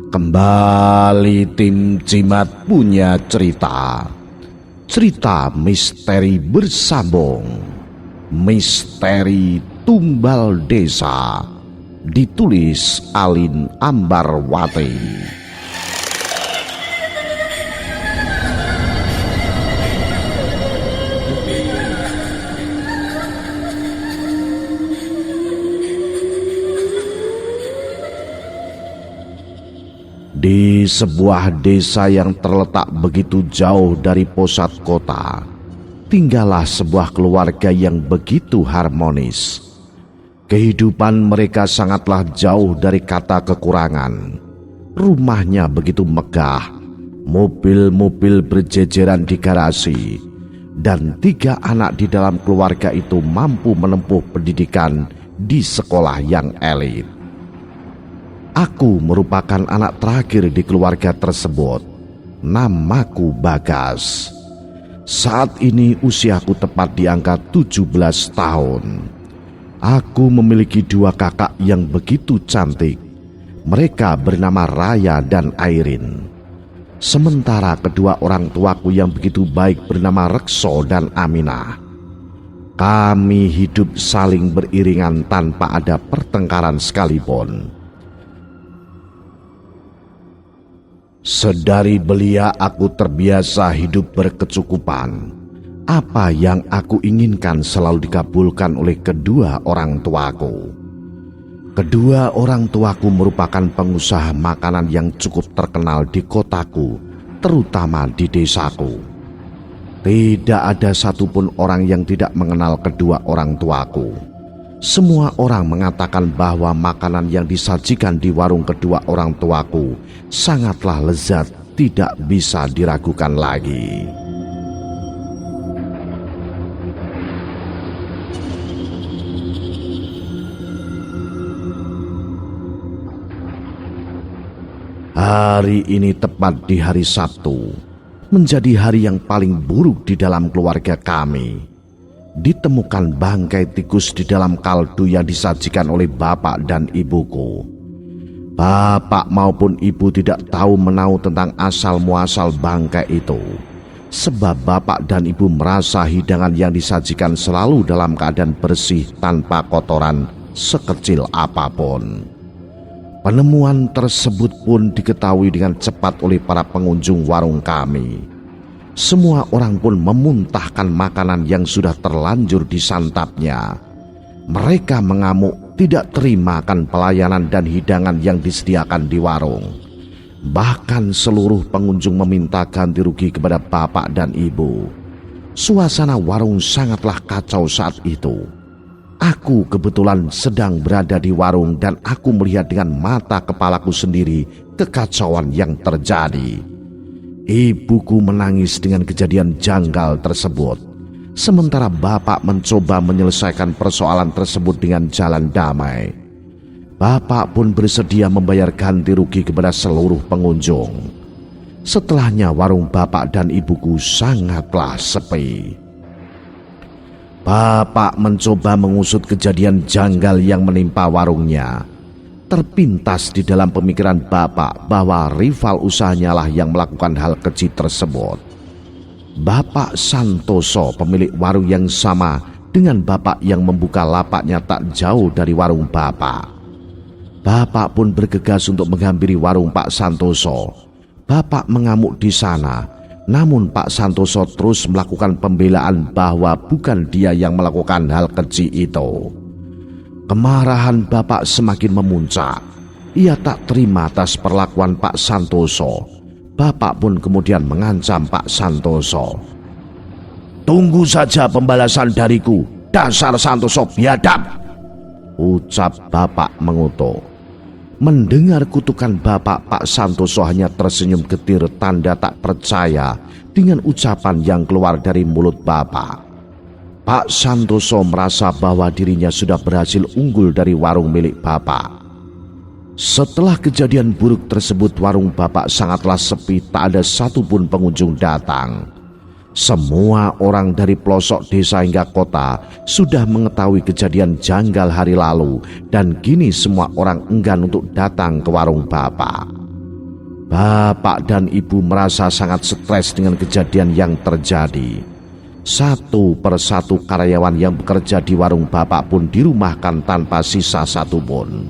Kembali tim Cimat punya cerita. Cerita misteri bersambung. Misteri Tumbal Desa. Ditulis Alin Ambarwati. Di sebuah desa yang terletak begitu jauh dari pusat kota, tinggallah sebuah keluarga yang begitu harmonis. Kehidupan mereka sangatlah jauh dari kata kekurangan. Rumahnya begitu megah, mobil-mobil berjejeran di garasi, dan 3 anak di dalam keluarga itu mampu menempuh pendidikan di sekolah yang elit. Aku merupakan anak terakhir di keluarga tersebut. Namaku Bagas. Saat ini usiaku tepat di angka 17 tahun. Aku memiliki 2 kakak yang begitu cantik. Mereka bernama Raya dan Airin. Sementara kedua orang tuaku yang begitu baik bernama Rekso dan Aminah. Kami hidup saling beriringan tanpa ada pertengkaran sekalipun. Sedari belia aku terbiasa hidup berkecukupan. Apa yang aku inginkan selalu dikabulkan oleh kedua orang tuaku. Kedua orang tuaku merupakan pengusaha makanan yang cukup terkenal di kotaku, terutama di desaku. Tidak ada satupun orang yang tidak mengenal kedua orang tuaku. Semua orang mengatakan bahwa makanan yang disajikan di warung kedua orang tuaku sangatlah lezat, tidak bisa diragukan lagi. Hari ini tepat di hari Sabtu, menjadi hari yang paling buruk di dalam keluarga kami. Ditemukan bangkai tikus di dalam kaldu yang disajikan oleh bapak dan ibuku. Bapak maupun ibu tidak tahu menau tentang asal-muasal bangkai itu. Sebab bapak dan ibu merasa hidangan yang disajikan selalu dalam keadaan bersih tanpa kotoran sekecil apapun. Penemuan tersebut pun diketahui dengan cepat oleh para pengunjung warung kami. Semua orang pun memuntahkan makanan yang sudah terlanjur disantapnya. Mereka mengamuk, tidak terima akan pelayanan dan hidangan yang disediakan di warung. Bahkan seluruh pengunjung meminta ganti rugi kepada bapak dan ibu. Suasana warung sangatlah kacau saat itu. Aku kebetulan sedang berada di warung dan aku melihat dengan mata kepalaku sendiri kekacauan yang terjadi. Ibuku menangis dengan kejadian janggal tersebut. Sementara bapak mencoba menyelesaikan persoalan tersebut dengan jalan damai. Bapak pun bersedia membayar ganti rugi kepada seluruh pengunjung. Setelahnya warung bapak dan ibuku sangatlah sepi. Bapak mencoba mengusut kejadian janggal yang menimpa warungnya. Terpintas di dalam pemikiran bapak bahwa rival usahanya lah yang melakukan hal keji tersebut. Bapak Santoso, pemilik warung yang sama dengan bapak yang membuka lapaknya tak jauh dari warung bapak. Bapak pun bergegas untuk menghampiri warung Pak Santoso. Bapak mengamuk di sana, namun Pak Santoso terus melakukan pembelaan bahwa bukan dia yang melakukan hal keji itu. Kemarahan bapak semakin memuncak. Ia tak terima atas perlakuan Pak Santoso. Bapak pun kemudian mengancam Pak Santoso. "Tunggu saja pembalasan dariku, dasar Santoso biadab!" ucap bapak mengutuk. Mendengar kutukan bapak, Pak Santoso hanya tersenyum getir tanda tak percaya dengan ucapan yang keluar dari mulut bapak. Pak Santoso merasa bahwa dirinya sudah berhasil unggul dari warung milik bapak. Setelah kejadian buruk tersebut, warung bapak sangatlah sepi, tak ada satupun pengunjung datang. Semua orang dari pelosok desa hingga kota sudah mengetahui kejadian janggal hari lalu dan kini semua orang enggan untuk datang ke warung bapak. Bapak dan ibu merasa sangat stres dengan kejadian yang terjadi. Satu persatu karyawan yang bekerja di warung bapak pun dirumahkan tanpa sisa satupun.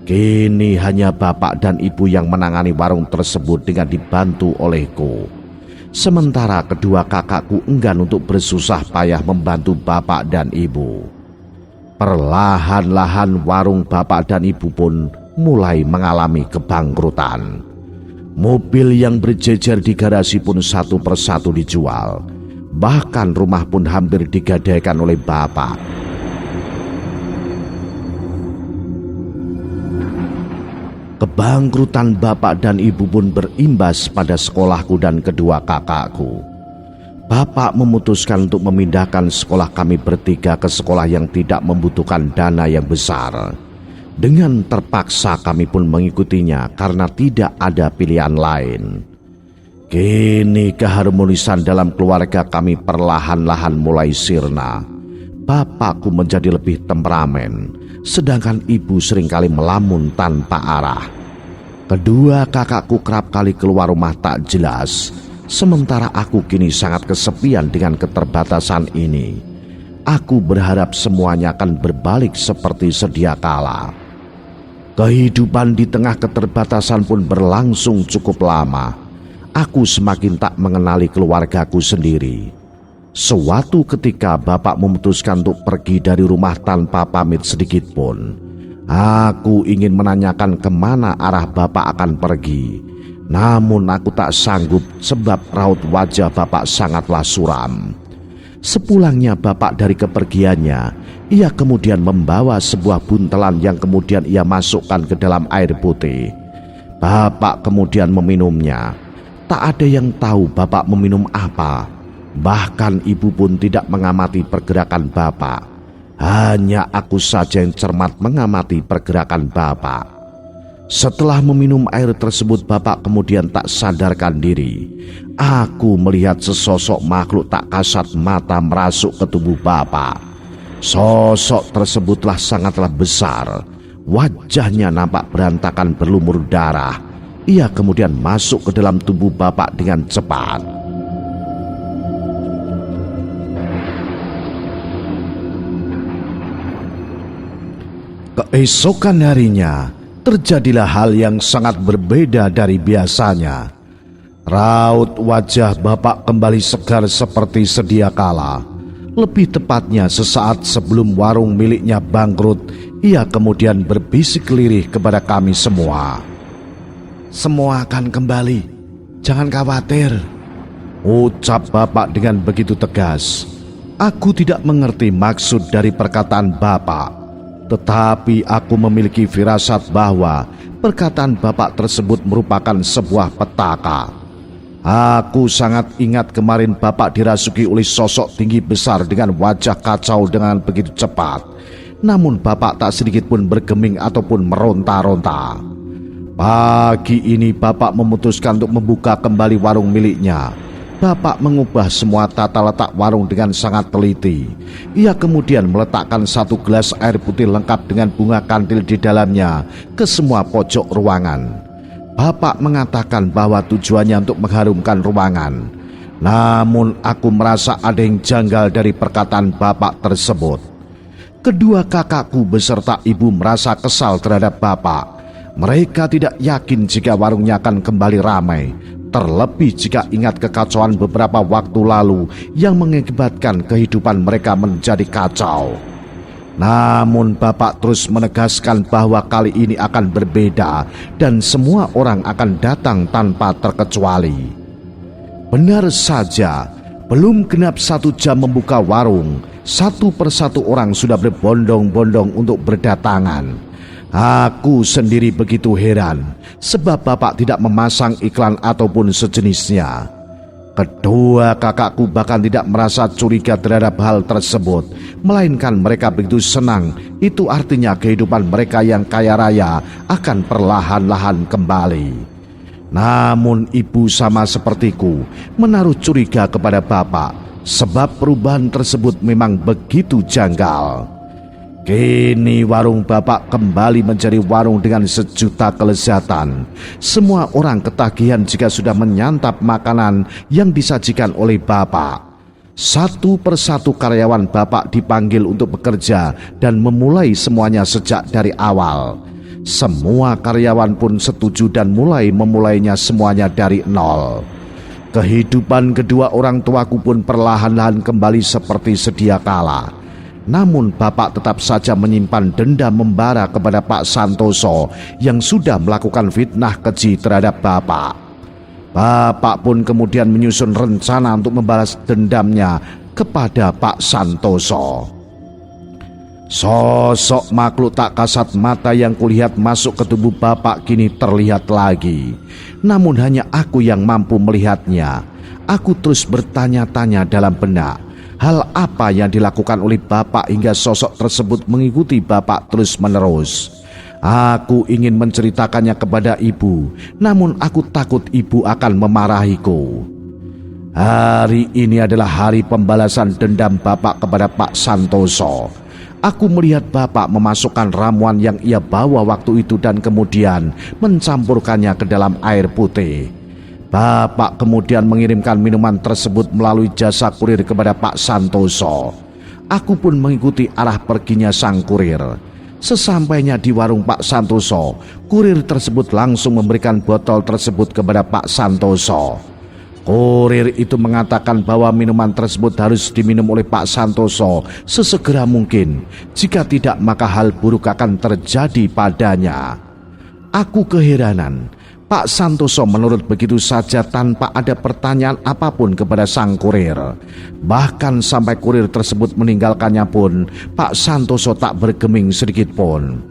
Kini hanya bapak dan ibu yang menangani warung tersebut dengan dibantu olehku. Sementara kedua kakakku enggan untuk bersusah payah membantu bapak dan ibu. Perlahan-lahan warung bapak dan ibu pun mulai mengalami kebangkrutan. Mobil yang berjejer di garasi pun satu persatu dijual. Bahkan rumah pun hampir digadaikan oleh bapak. Kebangkrutan bapak dan ibu pun berimbas pada sekolahku dan kedua kakakku. Bapak memutuskan untuk memindahkan sekolah kami bertiga ke sekolah yang tidak membutuhkan dana yang besar. Dengan terpaksa kami pun mengikutinya karena tidak ada pilihan lain. Kini keharmonisan dalam keluarga kami perlahan-lahan mulai sirna. Bapakku menjadi lebih temperamen, sedangkan ibu seringkali melamun tanpa arah. Kedua kakakku kerap kali keluar rumah tak jelas, sementara aku kini sangat kesepian dengan keterbatasan ini. Aku berharap semuanya akan berbalik seperti sedia kala. Kehidupan di tengah keterbatasan pun berlangsung cukup lama. Aku semakin tak mengenali keluargaku sendiri. Suatu ketika bapak memutuskan untuk pergi dari rumah tanpa pamit sedikit pun. Aku ingin menanyakan kemana arah bapak akan pergi. Namun aku tak sanggup sebab raut wajah bapak sangatlah suram. Sepulangnya bapak dari kepergiannya, ia kemudian membawa sebuah buntelan yang kemudian ia masukkan ke dalam air putih. Bapak kemudian meminumnya. Tak ada yang tahu bapak meminum apa. Bahkan ibu pun tidak mengamati pergerakan bapak. Hanya aku saja yang cermat mengamati pergerakan bapak. Setelah meminum air tersebut, bapak kemudian tak sadarkan diri. Aku melihat sesosok makhluk tak kasat mata merasuk ke tubuh bapak. Sosok tersebutlah sangatlah besar. Wajahnya nampak berantakan berlumur darah. Ia kemudian masuk ke dalam tubuh bapak dengan cepat. Keesokan harinya, terjadilah hal yang sangat berbeda dari biasanya. Raut wajah bapak kembali segar seperti sedia kala. Lebih tepatnya sesaat sebelum warung miliknya bangkrut, ia kemudian berbisik lirih kepada kami semua. "Semua akan kembali, jangan khawatir," ucap bapak dengan begitu tegas. Aku tidak mengerti maksud dari perkataan bapak. Tetapi aku memiliki firasat bahwa perkataan bapak tersebut merupakan sebuah petaka. Aku sangat ingat kemarin bapak dirasuki oleh sosok tinggi besar dengan wajah kacau dengan begitu cepat. Namun bapak tak sedikit pun bergeming ataupun meronta-ronta. Pagi ini bapak memutuskan untuk membuka kembali warung miliknya. Bapak mengubah semua tata letak warung dengan sangat teliti. Ia kemudian meletakkan satu gelas air putih lengkap dengan bunga kantil di dalamnya ke semua pojok ruangan. Bapak mengatakan bahwa tujuannya untuk mengharumkan ruangan. Namun aku merasa ada yang janggal dari perkataan bapak tersebut. Kedua kakakku beserta ibu merasa kesal terhadap bapak. Mereka tidak yakin jika warungnya akan kembali ramai. Terlebih jika ingat kekacauan beberapa waktu lalu yang mengakibatkan kehidupan mereka menjadi kacau. Namun bapak terus menegaskan bahwa kali ini akan berbeda dan semua orang akan datang tanpa terkecuali. Benar saja, belum genap 1 jam membuka warung, satu persatu orang sudah berbondong-bondong untuk berdatangan. Aku sendiri begitu heran sebab bapak tidak memasang iklan ataupun sejenisnya. Kedua kakakku bahkan tidak merasa curiga terhadap hal tersebut, melainkan mereka begitu senang. Itu artinya kehidupan mereka yang kaya raya akan perlahan-lahan kembali. Namun ibu sama sepertiku menaruh curiga kepada bapak sebab perubahan tersebut memang begitu janggal. Kini warung Bapak kembali menjadi warung dengan sejuta kelezatan. Semua orang ketagihan jika sudah menyantap makanan yang disajikan oleh Bapak. Satu persatu karyawan Bapak dipanggil untuk bekerja dan memulai semuanya sejak dari awal. Semua karyawan pun setuju dan memulainya semuanya dari nol. Kehidupan kedua orang tuaku pun perlahan-lahan kembali seperti sedia kala. Namun Bapak tetap saja menyimpan dendam membara kepada Pak Santoso yang sudah melakukan fitnah keji terhadap Bapak. Bapak pun kemudian menyusun rencana untuk membalas dendamnya kepada Pak Santoso. Sosok makhluk tak kasat mata yang kulihat masuk ke tubuh Bapak kini terlihat lagi. Namun hanya aku yang mampu melihatnya. Aku terus bertanya-tanya dalam benak, hal apa yang dilakukan oleh Bapak hingga sosok tersebut mengikuti Bapak terus-menerus. Aku ingin menceritakannya kepada ibu, namun aku takut ibu akan memarahiku. Hari ini adalah hari pembalasan dendam Bapak kepada Pak Santoso. Aku melihat Bapak memasukkan ramuan yang ia bawa waktu itu dan kemudian mencampurkannya ke dalam air putih. Bapak kemudian mengirimkan minuman tersebut melalui jasa kurir kepada Pak Santoso. Aku pun mengikuti arah perginya sang kurir. Sesampainya di warung Pak Santoso, kurir tersebut langsung memberikan botol tersebut kepada Pak Santoso. Kurir itu mengatakan bahwa minuman tersebut harus diminum oleh Pak Santoso sesegera mungkin. Jika tidak, maka hal buruk akan terjadi padanya. Aku keheranan. Pak Santoso menurut begitu saja tanpa ada pertanyaan apapun kepada sang kurir. Bahkan sampai kurir tersebut meninggalkannya pun, Pak Santoso tak bergeming sedikit pun.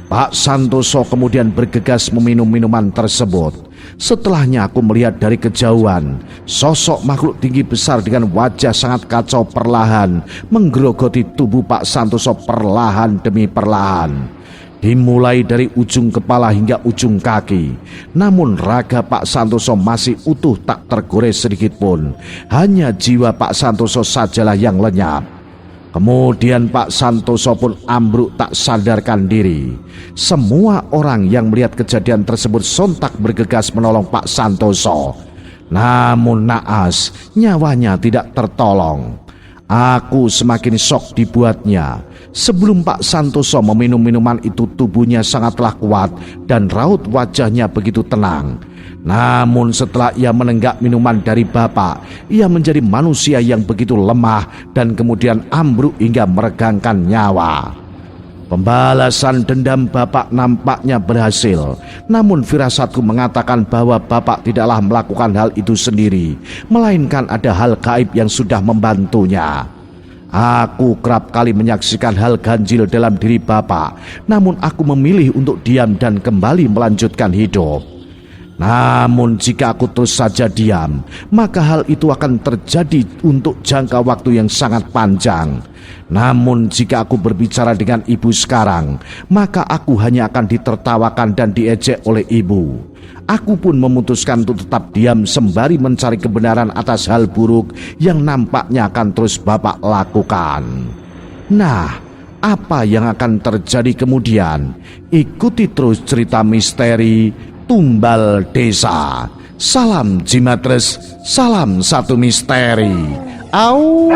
Pak Santoso kemudian bergegas meminum minuman tersebut. Setelahnya aku melihat dari kejauhan, sosok makhluk tinggi besar dengan wajah sangat kacau perlahan menggerogoti tubuh Pak Santoso perlahan demi perlahan. Dimulai dari ujung kepala hingga ujung kaki. Namun raga Pak Santoso masih utuh tak tergores sedikit pun. Hanya jiwa Pak Santoso sajalah yang lenyap. Kemudian Pak Santoso pun ambruk tak sadarkan diri. Semua orang yang melihat kejadian tersebut sontak bergegas menolong Pak Santoso. Namun naas, nyawanya tidak tertolong. Aku semakin syok dibuatnya. Sebelum Pak Santoso meminum minuman itu, tubuhnya sangatlah kuat dan raut wajahnya begitu tenang. Namun setelah ia menenggak minuman dari Bapak, ia menjadi manusia yang begitu lemah dan kemudian ambruk hingga meregangkan nyawa. Pembalasan dendam Bapak nampaknya berhasil. Namun firasatku mengatakan bahwa Bapak tidaklah melakukan hal itu sendiri, melainkan ada hal gaib yang sudah membantunya. Aku kerap kali menyaksikan hal ganjil dalam diri Bapak, namun aku memilih untuk diam dan kembali melanjutkan hidup. Namun jika aku terus saja diam, maka hal itu akan terjadi untuk jangka waktu yang sangat panjang. Namun jika aku berbicara dengan ibu sekarang, maka aku hanya akan ditertawakan dan diejek oleh ibu. Aku pun memutuskan untuk tetap diam sembari mencari kebenaran atas hal buruk yang nampaknya akan terus Bapak lakukan. Nah, apa yang akan terjadi kemudian? Ikuti terus cerita misteri Tumbal Desa. Salam Jimatres, salam satu misteri. Au.